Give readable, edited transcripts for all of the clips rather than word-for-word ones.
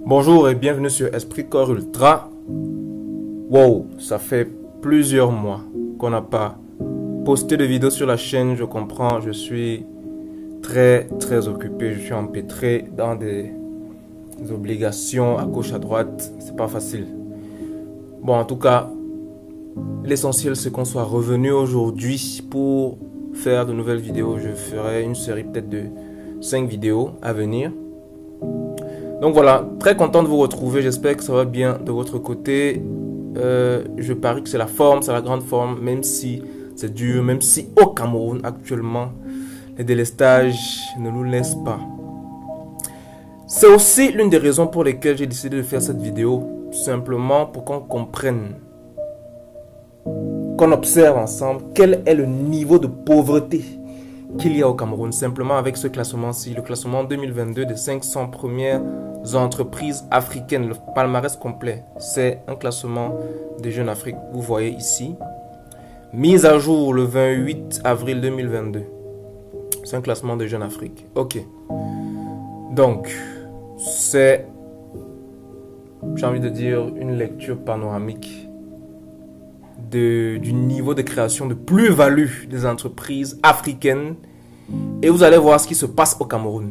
Bonjour et bienvenue sur Esprit Corps Ultra. Wow, ça fait plusieurs mois qu'on n'a pas posté de vidéo sur la chaîne, je comprends, je suis très occupé, je suis empêtré dans des obligations à gauche à droite, c'est pas facile. Bon, en tout cas, l'essentiel c'est qu'on soit revenu aujourd'hui pour faire de nouvelles vidéos. Je ferai une série peut-être de 5 vidéos à venir. Donc voilà, très content de vous retrouver, j'espère que ça va bien de votre côté. Je parie que c'est la forme, c'est la grande forme, même si c'est dur, même si au Cameroun actuellement, les délestages ne nous laissent pas. C'est aussi l'une des raisons pour lesquelles j'ai décidé de faire cette vidéo, simplement pour qu'on comprenne, qu'on observe ensemble quel est le niveau de pauvreté qu'il y a au Cameroun, simplement avec ce classement-ci, le classement 2022 des 500 premières entreprises africaines, le palmarès complet. C'est un classement des jeunes Afrique, vous voyez ici. Mise à jour le 28 avril 2022. C'est un classement des jeunes Afrique. Ok. Donc, c'est, j'ai envie de dire, une lecture panoramique du niveau de création de plus-value des entreprises africaines. Et vous allez voir ce qui se passe au Cameroun.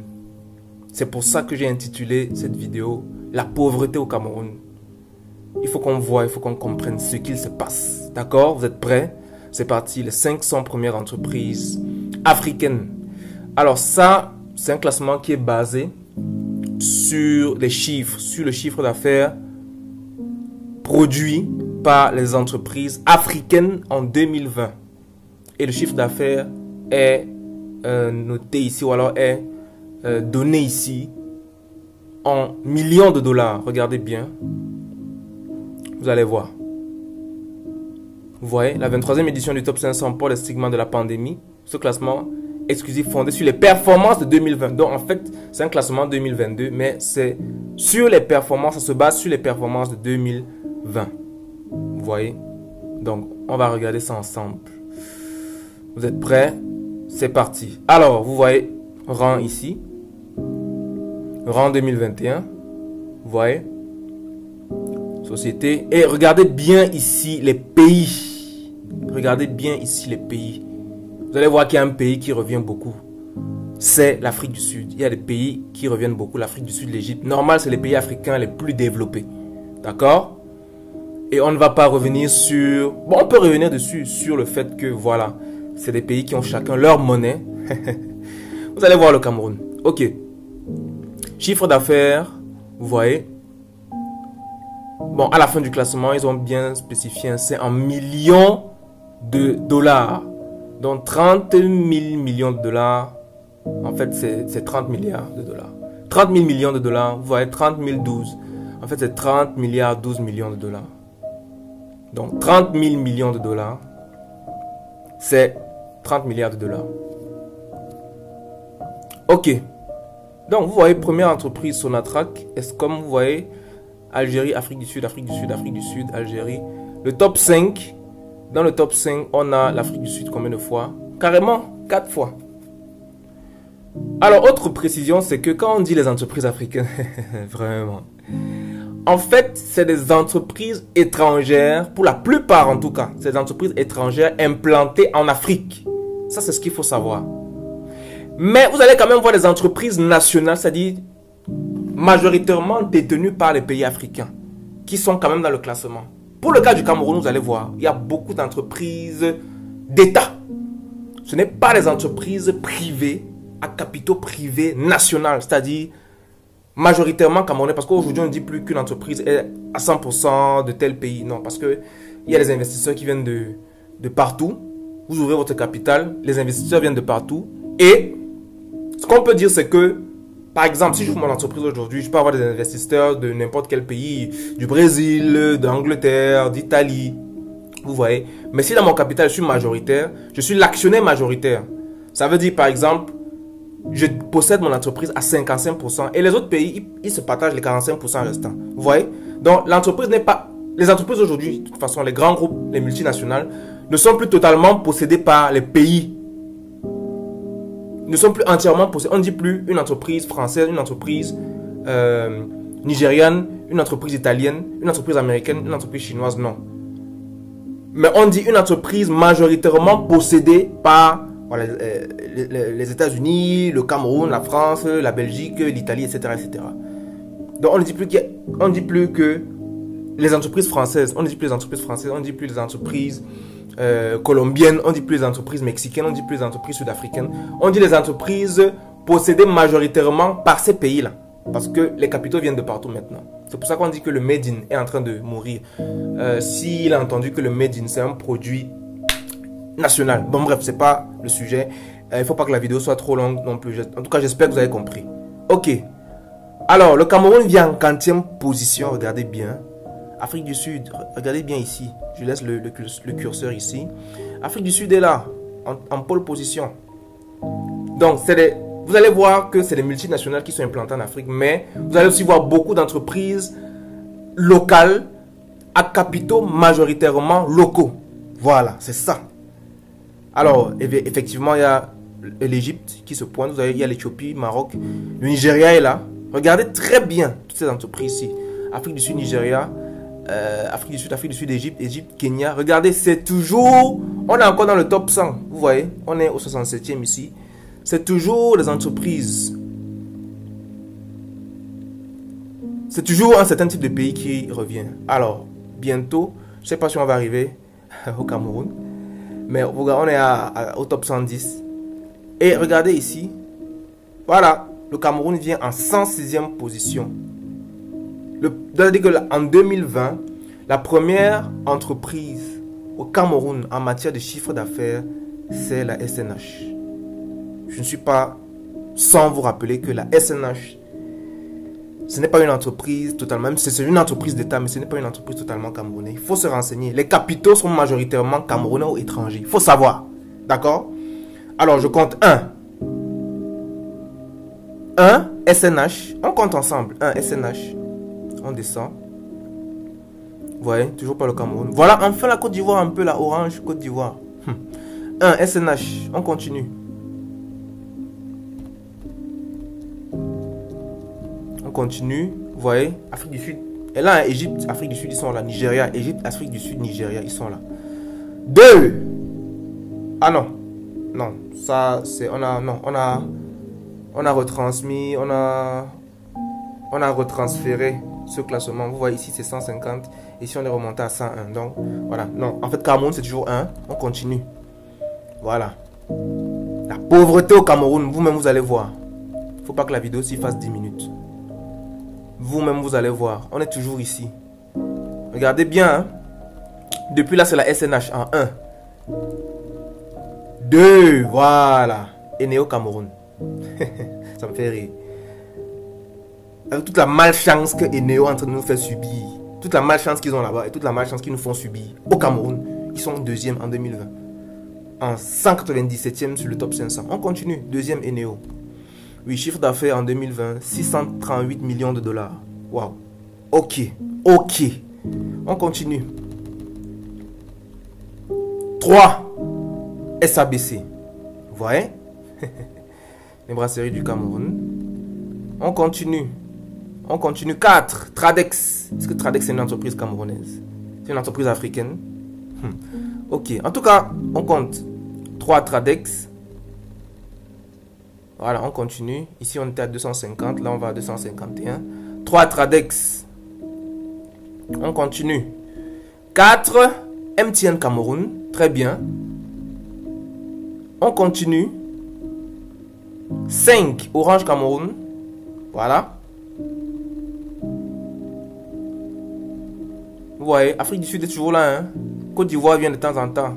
C'est pour ça que j'ai intitulé cette vidéo « La pauvreté au Cameroun ». Il faut qu'on voit, il faut qu'on comprenne ce qu'il se passe. D'accord? Vous êtes prêts? C'est parti, les 500 premières entreprises africaines. Alors ça, c'est un classement qui est basé sur les chiffres, sur le chiffre d'affaires produit par les entreprises africaines en 2020. Et le chiffre d'affaires est noté ici, ou alors est donné ici en millions de dollars. Regardez bien. Vous allez voir. Vous voyez, la 23e édition du Top 500 pour les stigmates de la pandémie. Ce classement exclusif fondé sur les performances de 2020. Donc en fait, c'est un classement 2022, mais c'est sur les performances, ça se base sur les performances de 2020. Vous voyez? Donc, on va regarder ça ensemble. Vous êtes prêts? C'est parti. Alors, vous voyez, rang ici. Rang 2021. Vous voyez? Société. Et regardez bien ici les pays. Regardez bien ici les pays. Vous allez voir qu'il y a un pays qui revient beaucoup. C'est l'Afrique du Sud. Il y a des pays qui reviennent beaucoup. L'Afrique du Sud, l'Égypte. Normal, c'est les pays africains les plus développés. D'accord? Et on ne va pas revenir sur... Bon, on peut revenir dessus, sur le fait que, voilà, c'est des pays qui ont chacun leur monnaie. Vous allez voir le Cameroun. Ok. Chiffre d'affaires, vous voyez. Bon, à la fin du classement, ils ont bien spécifié, c'est en millions de dollars. Donc, 30 000 millions de dollars. En fait, c'est 30 milliards de dollars. 30 000 millions de dollars, vous voyez, 30 000 12. En fait, c'est 30 milliards 12 millions de dollars. Donc, 30 000 millions de dollars, c'est 30 milliards de dollars. Ok. Donc, vous voyez, première entreprise, Sonatrach. Est-ce comme vous voyez, Algérie, Afrique du Sud, Afrique du Sud, Afrique du Sud, Algérie. Le top 5. Dans le top 5, on a l'Afrique du Sud combien de fois? Carrément, 4 fois. Alors, autre précision, c'est que quand on dit les entreprises africaines, vraiment... En fait, c'est des entreprises étrangères, pour la plupart en tout cas, c'est des entreprises étrangères implantées en Afrique. Ça, c'est ce qu'il faut savoir. Mais vous allez quand même voir des entreprises nationales, c'est-à-dire majoritairement détenues par les pays africains, qui sont quand même dans le classement. Pour le cas du Cameroun, vous allez voir, il y a beaucoup d'entreprises d'État. Ce n'est pas des entreprises privées, à capitaux privés nationaux, c'est-à-dire... majoritairement camerounais, parce qu'aujourd'hui on ne dit plus qu'une entreprise est à 100% de tel pays. Non, parce qu'il y a des investisseurs qui viennent de partout. Vous ouvrez votre capital, les investisseurs viennent de partout. Et ce qu'on peut dire, c'est que, par exemple, si j'ouvre mon entreprise aujourd'hui, je peux avoir des investisseurs de n'importe quel pays, du Brésil, d'Angleterre, d'Italie. Vous voyez. Mais si dans mon capital je suis majoritaire, je suis l'actionnaire majoritaire. Ça veut dire, par exemple, je possède mon entreprise à 55% et les autres pays, ils se partagent les 45% restants. Vous voyez? Donc, l'entreprise n'est pas... Les entreprises aujourd'hui, de toute façon, les grands groupes, les multinationales, ne sont plus totalement possédées par les pays. Ne sont plus entièrement possédées. On ne dit plus une entreprise française, une entreprise nigériane, une entreprise italienne, une entreprise américaine, une entreprise chinoise, non. Mais on dit une entreprise majoritairement possédée par voilà, les États-Unis, le Cameroun, la France, la Belgique, l'Italie, etc., etc. Donc on ne dit plus que les entreprises françaises, on ne dit plus les entreprises françaises, on ne dit plus les entreprises colombiennes, on ne dit plus les entreprises mexicaines, on ne dit plus les entreprises sud-africaines, on dit les entreprises possédées majoritairement par ces pays-là. Parce que les capitaux viennent de partout maintenant. C'est pour ça qu'on dit que le Made in est en train de mourir. S'il a entendu que le Made in c'est un produit national. Bon bref, c'est pas le sujet. Il ne faut pas que la vidéo soit trop longue non plus. En tout cas, j'espère que vous avez compris. Ok. Alors, le Cameroun vient en 40e position. Regardez bien. Afrique du Sud, regardez bien ici. Je laisse le curseur ici. Afrique du Sud est là, en pole position. Donc, vous allez voir que c'est des multinationales qui sont implantées en Afrique, mais vous allez aussi voir beaucoup d'entreprises locales à capitaux majoritairement locaux. Voilà, c'est ça. Alors, effectivement, il y a l'Égypte qui se pointe. Vous voyez, il y a l'Éthiopie, Maroc. Le Nigeria est là. Regardez très bien toutes ces entreprises ici. Afrique du Sud, Nigeria. Afrique du Sud, Égypte, Kenya. Regardez, c'est toujours... On est encore dans le top 100. Vous voyez, on est au 67e ici. C'est toujours les entreprises. C'est toujours un certain type de pays qui revient. Alors, bientôt, je ne sais pas si on va arriver au Cameroun. Mais on est au top 110. Et regardez ici. Voilà, le Cameroun vient en 106e position. En 2020, la première entreprise au Cameroun en matière de chiffre d'affaires, c'est la SNH. Je ne suis pas sans vous rappeler que la SNH, ce n'est pas une entreprise totalement, c'est une entreprise d'État, mais ce n'est pas une entreprise totalement camerounaise. Il faut se renseigner. Les capitaux sont majoritairement camerounais ou étrangers. Il faut savoir. D'accord? Alors, je compte 1. 1, SNH. On compte ensemble. 1, SNH. On descend. Vous voyez, toujours pas le Cameroun. Voilà, enfin la Côte d'Ivoire, un peu la orange Côte d'Ivoire. 1, SNH. On continue. On continue. Vous voyez, Afrique du Sud. Et là, Égypte, Afrique du Sud, ils sont là. Nigeria, Égypte, Afrique du Sud, Nigeria, ils sont là. 2. Ah non. Non, ça, c'est... On a retransmis, on a retransféré ce classement. Vous voyez ici, c'est 150. Ici, on est remonté à 101. Donc, voilà. Non, en fait, Cameroun, c'est toujours 1. On continue. Voilà. La pauvreté au Cameroun, vous-même, vous allez voir. Il ne faut pas que la vidéo s'y fasse 10 minutes. Vous-même, vous allez voir. On est toujours ici. Regardez bien. Hein? Depuis là, c'est la SNH en 1. 2. Voilà. Eneo Cameroun. Ça me fait rire. Avec toute la malchance que Eneo est en train de nous faire subir. Toute la malchance qu'ils ont là-bas et toute la malchance qu'ils nous font subir. Au Cameroun, ils sont 2e en 2020. En 197e sur le top 500. On continue. 2e Eneo. Oui, chiffre d'affaires en 2020, 638 millions de dollars. Waouh. Ok. Ok. On continue. 3. SABC. Vous voyez? Les brasseries du Cameroun. On continue. On continue. 4. Tradex. Est-ce que Tradex c'est une entreprise camerounaise? C'est une entreprise africaine? Ok. En tout cas, on compte. 3 Tradex. Voilà, on continue. Ici, on était à 250. Là, on va à 251. 3 Tradex. On continue. 4 MTN Cameroun. Très bien. On continue. 5 Orange Cameroun. Voilà. Vous voyez, Afrique du Sud est toujours là. Hein? Côte d'Ivoire vient de temps en temps.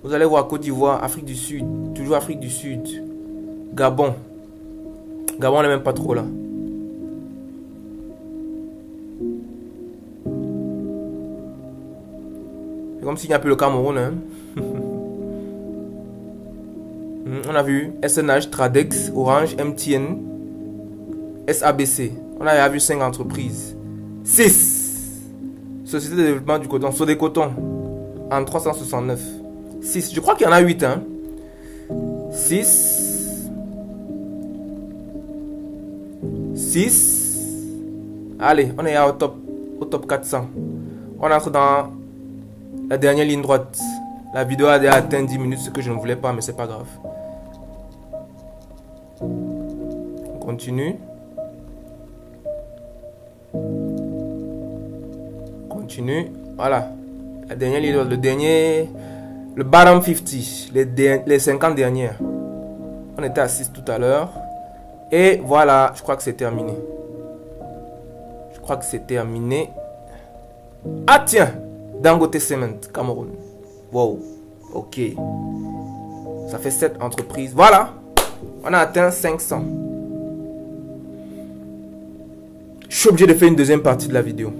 Vous allez voir Côte d'Ivoire, Afrique du Sud. Toujours Afrique du Sud. Gabon. Gabon, on n'est même pas trop là. C'est comme s'il n'y a plus le Cameroun. Hein? On a vu SNH, Tradex, Orange, MTN, SABC. On a vu 5 entreprises. 6. Société de développement du coton, Sodécoton, en 369. 6. Je crois qu'il y en a 8. Hein? 6. 6. Allez, on est au top 400. On entre dans la dernière ligne droite. La vidéo a déjà atteint 10 minutes, ce que je ne voulais pas, mais c'est pas grave. On continue. Continue. Voilà. La dernière ligne droite, le bottom 50, les 50 dernières. On était à 6 tout à l'heure. Et voilà, je crois que c'est terminé. Je crois que c'est terminé. Ah tiens, Dangote Cement, Cameroun. Wow, ok. Ça fait 7 entreprises. Voilà, on a atteint 500. Je suis obligé de faire une deuxième partie de la vidéo.